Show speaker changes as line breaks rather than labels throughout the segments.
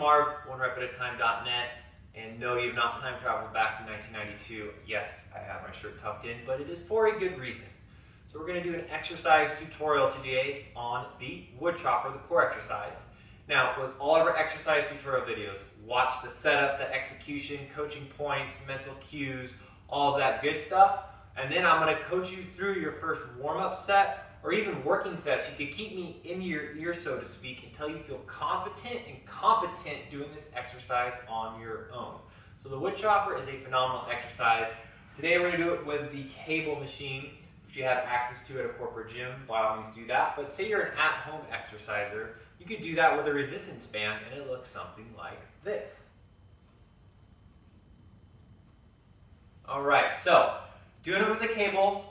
Marv, onerepataTime.net, and no, you have not time traveled back to 1992. Yes, I have my shirt tucked in, but it is for a good reason. So we're going to do an exercise tutorial today on the woodchopper, the core exercise. Now, with all of our exercise tutorial videos, watch the setup, the execution, coaching points, mental cues, all of that good stuff. And then I'm going to coach you through your first warm-up set, or even working sets. You can keep me in your ear, so to speak, until you feel confident and competent doing this exercise on your own. So the woodchopper is a phenomenal exercise. Today we're going to do it with the cable machine. If you have access to it at a corporate gym, by all means do that. But say you're an at-home exerciser, you could do that with a resistance band, and it looks something like this. All right, so doing it with the cable.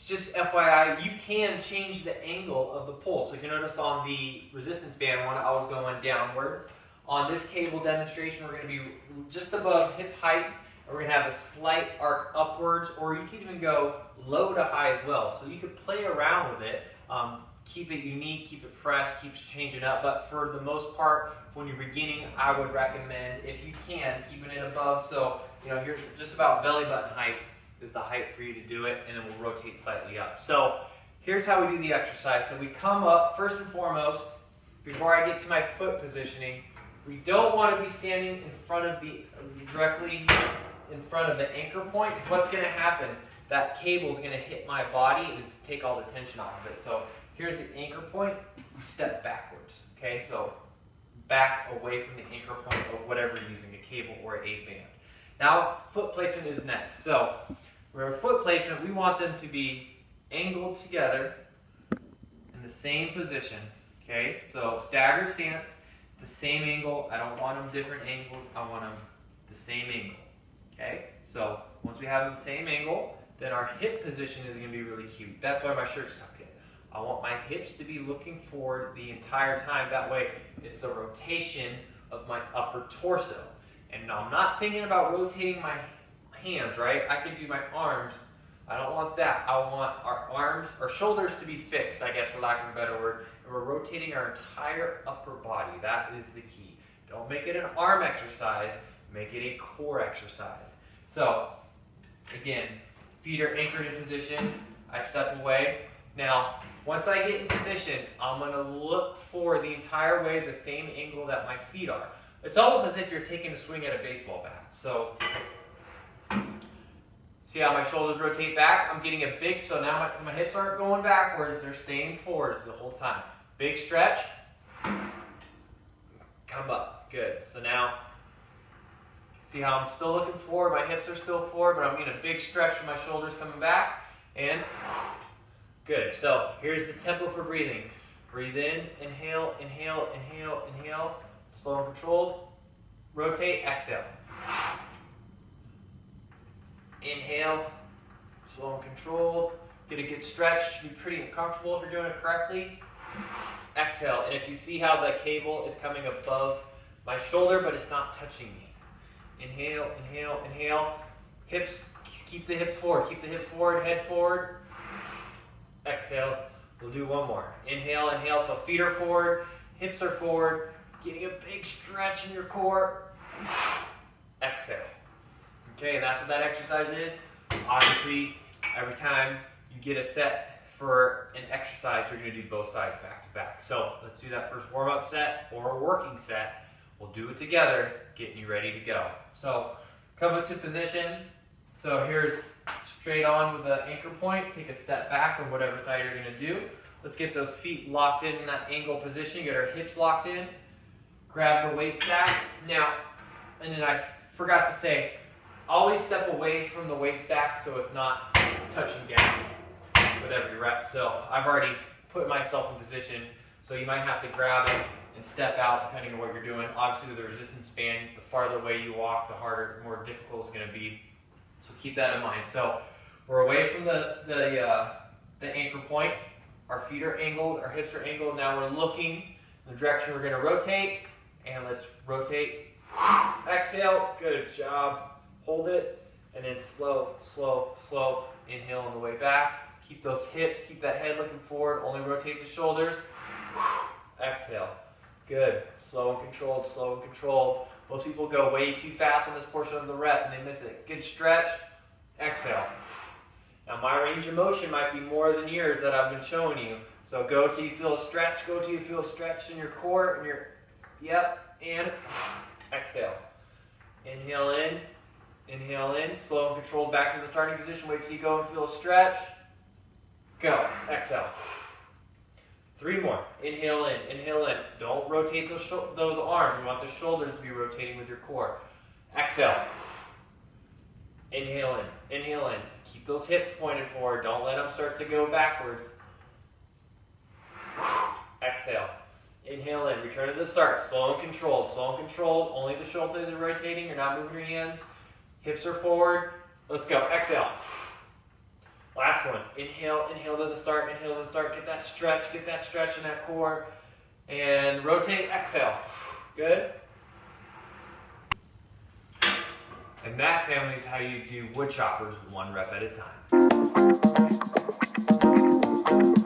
Just FYI, you can change the angle of the pull. So if you notice on the resistance band one, I was going downwards. On this cable demonstration, we're going to be just above hip height, and we're going to have a slight arc upwards, or you can even go low to high as well. So you could play around with it, keep it unique, keep it fresh, keep changing up. But for the most part, when you're beginning, I would recommend, if you can, keeping it above. So, you're just about belly button height is the height for you to do it, and then we'll rotate slightly up. So here's how we do the exercise. So we come up, first and foremost, before I get to my foot positioning, we don't want to be standing in front of directly in front of the anchor point, because what's going to happen, that cable is going to hit my body and it's take all the tension off of it. So here's the anchor point, you step backwards, okay? So back away from the anchor point of whatever you're using, a cable or a band. Now, foot placement is next. So for our foot placement, we want them to be angled together in the same position, okay? So staggered stance, the same angle. I don't want them different angles. I want them the same angle, okay? So once we have them the same angle, then our hip position is going to be really cute. That's why my shirt's tucked in. I want my hips to be looking forward the entire time. That way, it's a rotation of my upper torso. And I'm not thinking about rotating my hands, right? I can do my arms. I don't want that. I want our arms, our shoulders to be fixed, I guess, for lack of a better word. And we're rotating our entire upper body. That is the key. Don't make it an arm exercise. Make it a core exercise. So, again, feet are anchored in position. I step away. Now, once I get in position, I'm going to look for the entire way the same angle that my feet are. It's almost as if you're taking a swing at a baseball bat. So, see how my shoulders rotate back? I'm getting a big, so now my hips aren't going backwards, they're staying forwards the whole time. Big stretch, come up, good. So now, see how I'm still looking forward, my hips are still forward, but I'm getting a big stretch from my shoulders coming back, and good. So here's the tempo for breathing. Breathe in, inhale, inhale, inhale, inhale, slow and controlled, rotate, exhale. Inhale, slow and controlled, get a good stretch, should be pretty uncomfortable if you're doing it correctly. Exhale, and if you see how the cable is coming above my shoulder, but it's not touching me. Inhale, inhale, inhale, hips, keep the hips forward, head forward. Exhale, we'll do one more. Inhale, inhale, so feet are forward, hips are forward, getting a big stretch in your core. Exhale. Okay, and that's what that exercise is. Obviously, every time you get a set for an exercise, you're going to do both sides back to back. So let's do that first warm-up set or working set. We'll do it together, getting you ready to go. So come into position. So here's straight on with the anchor point. Take a step back on whatever side you're going to do. Let's get those feet locked in that angle position. Get our hips locked in. Grab the weight stack. Now, and then I forgot to say, always step away from the weight stack so it's not touching down with every rep. So I've already put myself in position, so you might have to grab it and step out depending on what you're doing. Obviously with the resistance band, the farther away you walk, the harder, more difficult it's going to be. So keep that in mind. So we're away from the anchor point. Our feet are angled, our hips are angled. Now we're looking in the direction we're going to rotate, and let's rotate. Exhale, good job. Hold it, and then slow, slow, slow. Inhale on the way back. Keep those hips, keep that head looking forward. Only rotate the shoulders. Exhale. Good. Slow and controlled, slow and controlled. Most people go way too fast on this portion of the rep and they miss it. Good stretch. Exhale. Now my range of motion might be more than yours that I've been showing you. So go till you feel a stretch, go till you feel a stretch in your core and your, and exhale. Inhale in, slow and controlled back to the starting position. Wait till you go and feel a stretch. Go, exhale. 3 more. Inhale in. Don't rotate those arms. You want the shoulders to be rotating with your core. Exhale. Inhale in. Keep those hips pointed forward. Don't let them start to go backwards. Exhale. Inhale in. Return to the start. Slow and controlled. Only the shoulders are rotating. You're not moving your hands. Hips are forward. Let's go. Exhale. Last one. Inhale to the start. Get that stretch in that core. And rotate. Exhale. Good. And that, family, is how you do wood choppers 1 rep at a time.